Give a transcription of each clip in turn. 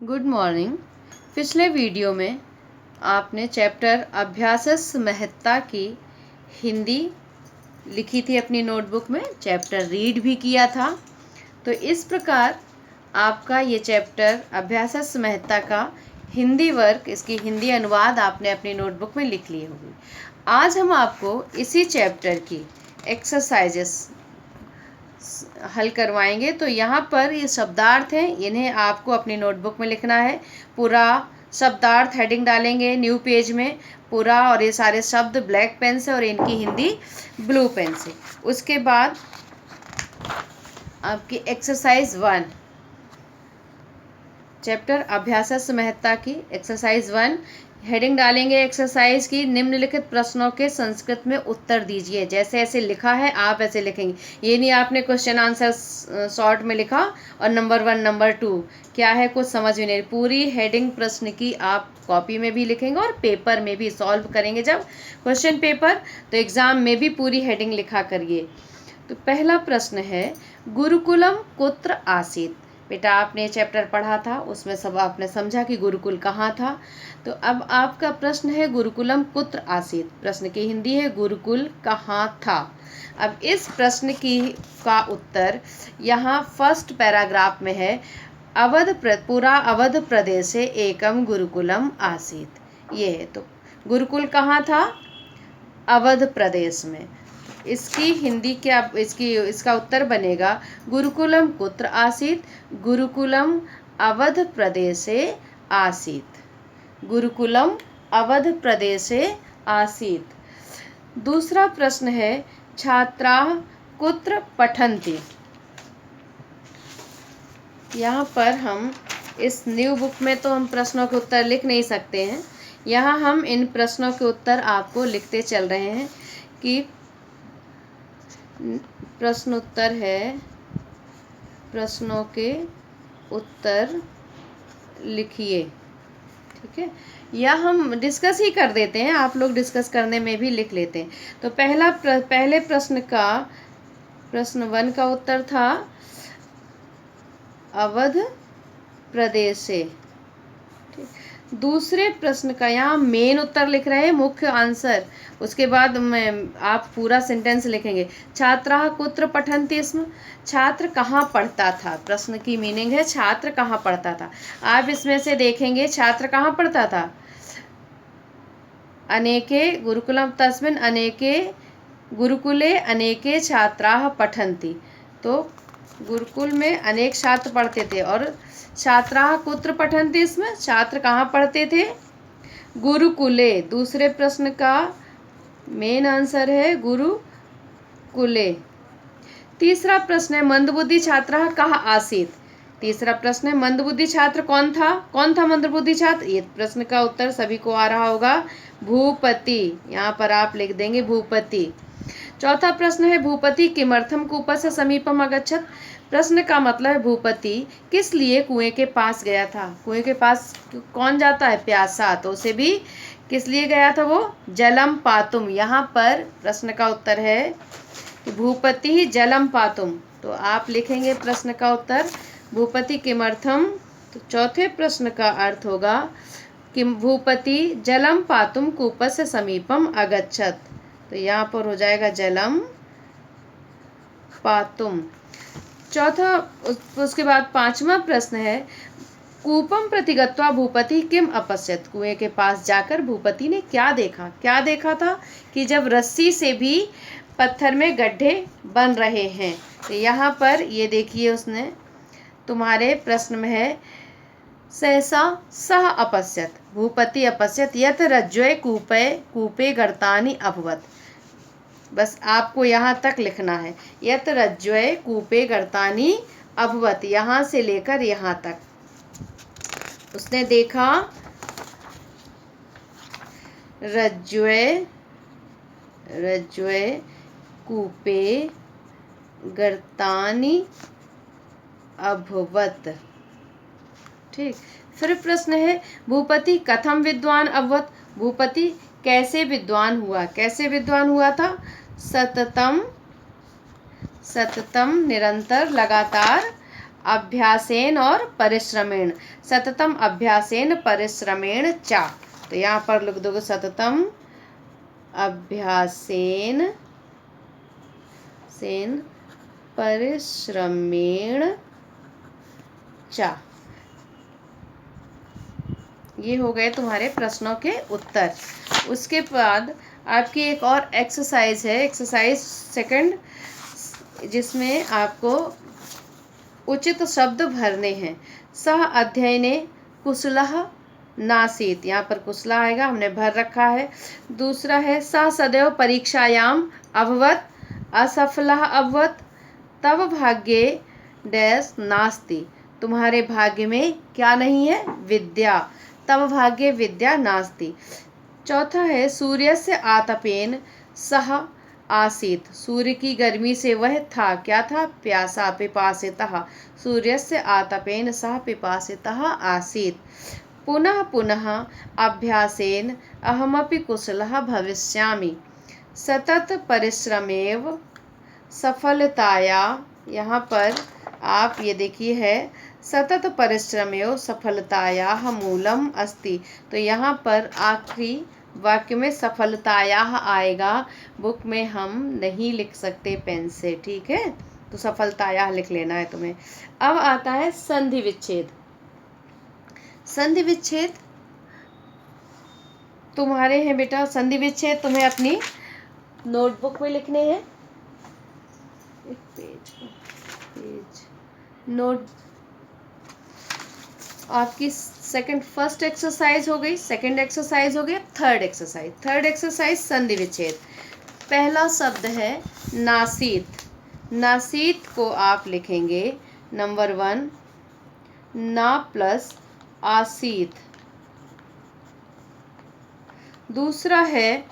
Good morning. पिछले video में आपने चैप्टर अभ्यासस् महत्ता की हिंदी लिखी थी अपनी नोटबुक में, चैप्टर रीड भी किया था। तो इस प्रकार आपका ये चैप्टर अभ्यासस् महत्ता का हिंदी वर्क, इसकी हिंदी अनुवाद आपने अपनी नोटबुक में लिख ली होगी। आज हम आपको इसी चैप्टर की एक्सरसाइजेस हल करवाएंगे। तो यहाँ पर ये शब्दार्थ हैं, इन्हें आपको अपनी नोटबुक में लिखना है। पूरा शब्दार्थ हेडिंग डालेंगे न्यू पेज में पूरा, और ये सारे शब्द ब्लैक पेन से और इनकी हिंदी ब्लू पेन से। उसके बाद आपकी एक्सरसाइज 1, चैप्टर अभ्यासस् महत्ता की एक्सरसाइज 1 हेडिंग डालेंगे एक्सरसाइज की। निम्नलिखित प्रश्नों के संस्कृत में उत्तर दीजिए। जैसे ऐसे लिखा है आप ऐसे लिखेंगे। ये नहीं आपने क्वेश्चन आंसर शॉर्ट में लिखा और नंबर 1 नंबर 2 क्या है कुछ समझ में नहीं। पूरी हेडिंग प्रश्न की आप कॉपी में भी लिखेंगे और पेपर में भी सॉल्व करेंगे जब क्वेश्चन पेपर, तो एग्जाम में भी पूरी हेडिंग लिखा करिए। तो पहला प्रश्न है, गुरुकुलम कुत्र आसीत्। बेटा आपने चैप्टर पढ़ा था, उसमें सब आपने समझा कि गुरुकुल कहाँ था। तो अब आपका प्रश्न है गुरुकुलम कुत्र आसीत्। प्रश्न की हिंदी है गुरुकुल कहाँ था। अब इस प्रश्न का उत्तर यहाँ फर्स्ट पैराग्राफ में है। पूरा अवध प्रदेशे एकम गुरुकुलम आसीत्। ये है, तो गुरुकुल कहाँ था? अवध प्रदेश में। इसकी हिंदी क्या, इसका उत्तर बनेगा गुरुकुलम कुत्र आसीत्, गुरुकुलम अवध प्रदेशे आसीत्। गुरुकुलम अवध प्रदेशे आसीत्। दूसरा प्रश्न है, छात्राः कुत्र पठन्ति। यहाँ पर हम इस न्यू बुक में तो हम प्रश्नों के उत्तर लिख नहीं सकते हैं। यहाँ हम इन प्रश्नों के उत्तर आपको लिखते चल रहे हैं कि प्रश्न उत्तर है, प्रश्नों के उत्तर लिखिए। ठीक है, या हम डिस्कस ही कर देते हैं, आप लोग डिस्कस करने में भी लिख लेते हैं। तो पहले प्रश्न का, प्रश्न 1 का उत्तर था अवध प्रदेश से। दूसरे प्रश्न का यहाँ मेन उत्तर लिख रहे हैं, मुख्य आंसर। उसके बाद में आप पूरा सेंटेंस लिखेंगे। छात्राः कुत्र पठन्ति स्म। छात्र कहाँ पढ़ता था। प्रश्न की मीनिंग है छात्र कहाँ पढ़ता था। आप इसमें से देखेंगे छात्र कहाँ पढ़ता था। अनेके गुरुकुलम तस्मिन् अनेके गुरुकुले अनेके छात्राः पठन्ति। तो गुरुकुल में अनेक छात्र पढ़ते थे। और छात्राः कुत्र पठन्ति इसमें, छात्र कहाँ पढ़ते थे? गुरुकुले। दूसरे प्रश्न का मेन आंसर है गुरुकुले। तीसरा प्रश्न है, मंदबुद्धि छात्रः कः आसीत्। तीसरा प्रश्न है, मंदबुद्धि छात्र कौन था? कौन था मंदबुद्धि छात्र? ये प्रश्न का उत्तर सभी को आ रहा होगा, भूपति। यहाँ पर आप लिख देंगे भूपति। चौथा प्रश्न है, भूपति किमर्थम कूपस्य समीपम अगच्छत्। प्रश्न का मतलब है भूपति किस लिए कुएं के पास गया था। कुएं के पास कौन जाता है? प्यासा। तो उसे भी किस लिए गया था वो? जलम पातुम। यहाँ पर प्रश्न का उत्तर है कि भूपति जलम पातुम। तो आप लिखेंगे प्रश्न का उत्तर भूपति किमर्थम। तो चौथे प्रश्न का अर्थ होगा कि भूपति जलम पातुम कूपस्य समीपम अगच्छत्। तो यहाँ पर हो जाएगा जलम पातुम। चौथा, उसके बाद पांचवा प्रश्न है, कूपम प्रति गत्वा भूपति किम अपश्यत्। कुएं के पास जाकर भूपति ने क्या देखा? क्या देखा था कि जब रस्सी से भी पत्थर में गड्ढे बन रहे हैं। तो यहाँ पर ये देखिए, उसने तुम्हारे प्रश्न में है, सहसा सह अपश्यत्। भूपति अपश्यत् यत् रज्ज्वे कूपे गर्तानि अभवत्। बस आपको यहाँ तक लिखना है, यत् रज्ज्वे कूपे गर्तानि अभवत्, यहाँ से लेकर यहाँ तक। उसने देखा रज्ज्वे कूपे गर्तानि अभवत्। ठीक। फिर प्रश्न है, भूपति कथम विद्वान अभवत्। भूपति कैसे विद्वान हुआ? कैसे विद्वान हुआ था? सततम निरंतर लगातार अभ्यासेन और परिश्रमेण, सततम अभ्यासेन परिश्रमेण चा। तो यहाँ पर लिख दोगे सततम अभ्यासेन परिश्रमेण चा। ये हो गए तुम्हारे प्रश्नों के उत्तर। उसके बाद आपकी एक और एक्सरसाइज है, एक्सरसाइज सेकंड, जिसमें आपको उचित शब्द भरने हैं। सह अध्ययने कुशलः नासीत, यहाँ पर कुशला आएगा, हमने भर रखा है। दूसरा है सह सदैव परीक्षायाम अभवत असफलः अभवत तब भाग्ये डैश नास्ति, तुम्हारे भाग्य में क्या नहीं है, विद्या, तब भाग्ये विद्या नास्ति। चौथा है सूर्यस्य आतपेन सह आसीत, सूर्य की गर्मी से वह था, क्या था, प्यासा, पिपासितः, सूर्यस्य आतपेन सह पिपासितः आसीत। पुनः पुनः अभ्यासेन अहमपि कुशलः भविष्यामि, सतत परिश्रमेव सफलताया, यहाँ पर आप ये देखिए है सतत परिश्रमेव सफलतायाः मूलम अस्ति, तो यहाँ पर आखिरी वाक्य में सफलतायाः आएगा, बुक में हम नहीं लिख सकते पेन से, ठीक है, तो सफलतायाः लिख लेना है तुम्हें। अब आता है संधि विच्छेद। संधि विच्छेद तुम्हारे हैं बेटा, संधि विच्छेद तुम्हें अपनी नोटबुक में लिखने हैं। एक पेज नोट, आपकी फर्स्ट एक्सरसाइज हो गई, सेकंड एक्सरसाइज हो गई, थर्ड एक्सरसाइज संधि विच्छेद। पहला शब्द है नासीत। नासीत को आप लिखेंगे नंबर 1 ना प्लस आसीत। दूसरा है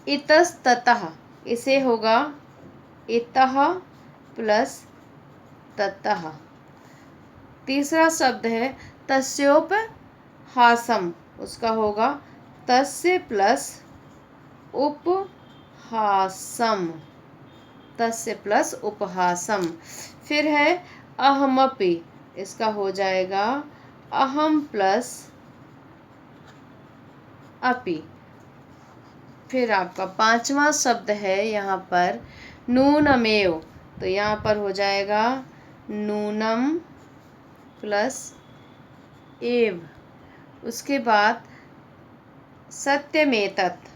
इतस्ततः, इसे होगा इतः प्लस ततः। तीसरा शब्द है तस्योपहासम, उसका होगा तस्य प्लस उपहासम, तस्य प्लस उपहासम। फिर है अहमपि, इसका हो जाएगा अहम प्लस अपि। फिर आपका पांचवा शब्द है यहाँ पर नूनमेव, तो यहाँ पर हो जाएगा नूनम प्लस एव। उसके बाद सत्यमेतत्,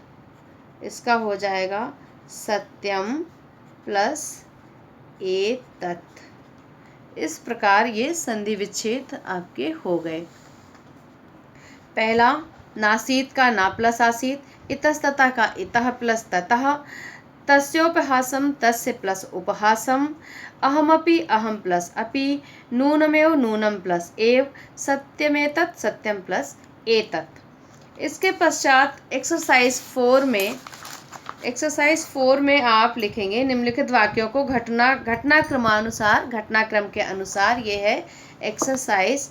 इसका हो जाएगा सत्यम प्लस एतत्। इस प्रकार ये संधि विच्छेद आपके हो गए। पहला नासीत का ना प्लस आसीत, इतस्ततः का इतः प्लस ततः, तस्योपहासम तस्य प्लस उपहासम, अहमपि अहम प्लस अपि, नूनमेव नूनम प्लस एव, सत्यमेतत् सत्यम प्लस एतत्। इसके पश्चात एक्सरसाइज 4 में आप लिखेंगे निम्नलिखित वाक्यों को घटनाक्रम के अनुसार। ये है एक्सरसाइज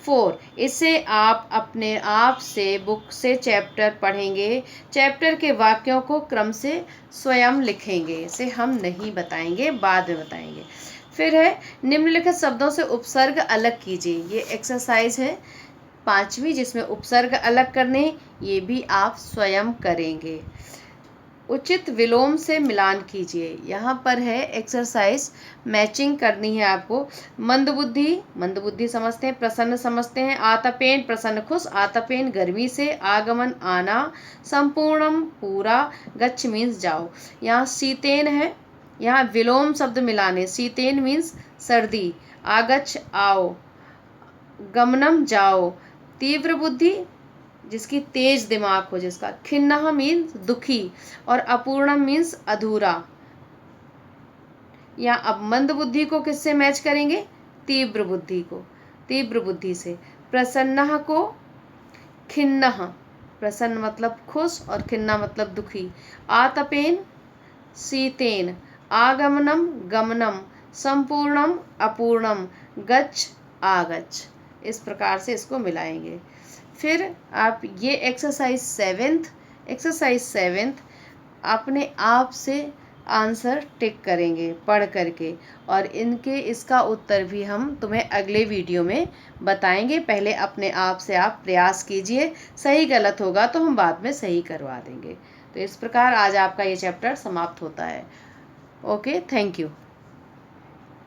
4। इसे आप अपने आप से बुक से चैप्टर पढ़ेंगे, चैप्टर के वाक्यों को क्रम से स्वयं लिखेंगे, इसे हम नहीं बताएंगे, बाद में बताएंगे। फिर है निम्नलिखित शब्दों से उपसर्ग अलग कीजिए। ये एक्सरसाइज है 5वीं, जिसमें उपसर्ग अलग करने, ये भी आप स्वयं करेंगे। उचित विलोम से मिलान कीजिए। यहाँ पर है एक्सरसाइज, मैचिंग करनी है आपको। मंदबुद्धि समझते हैं, प्रसन्न समझते हैं। आतपेन प्रसन्न खुश, आतपेन गर्मी से, आगमन आना, संपूर्णम पूरा, गच्छ मीन्स जाओ। यहाँ शीतेन है, यहाँ विलोम शब्द मिलाने, शीतेन मीन्स सर्दी, आगच्छ आओ, गमनम जाओ। तीव्र बुद्धि जिसकी तेज दिमाग हो, जिसका। खिन्नः मीन्स दुखी, और अपूर्णम मीन्स अधूरा। या अब मंद बुद्धि को किससे मैच करेंगे, तीव्र बुद्धि को, तीव्र बुद्धि से। प्रसन्नः को खिन्नः, प्रसन्न मतलब खुश और खिन्ना मतलब दुखी। आतपेन शीतेन, आगमनम गमनम, संपूर्णम अपूर्णम, गच्छ आगच्छ। इस प्रकार से इसको मिलाएंगे। फिर आप ये एक्सरसाइज 7th अपने आप से आंसर टिक करेंगे पढ़ करके, और इसका उत्तर भी हम तुम्हें अगले वीडियो में बताएंगे। पहले अपने आप से आप प्रयास कीजिए, सही गलत होगा तो हम बाद में सही करवा देंगे। तो इस प्रकार आज आपका ये चैप्टर समाप्त होता है। Okay, thank you.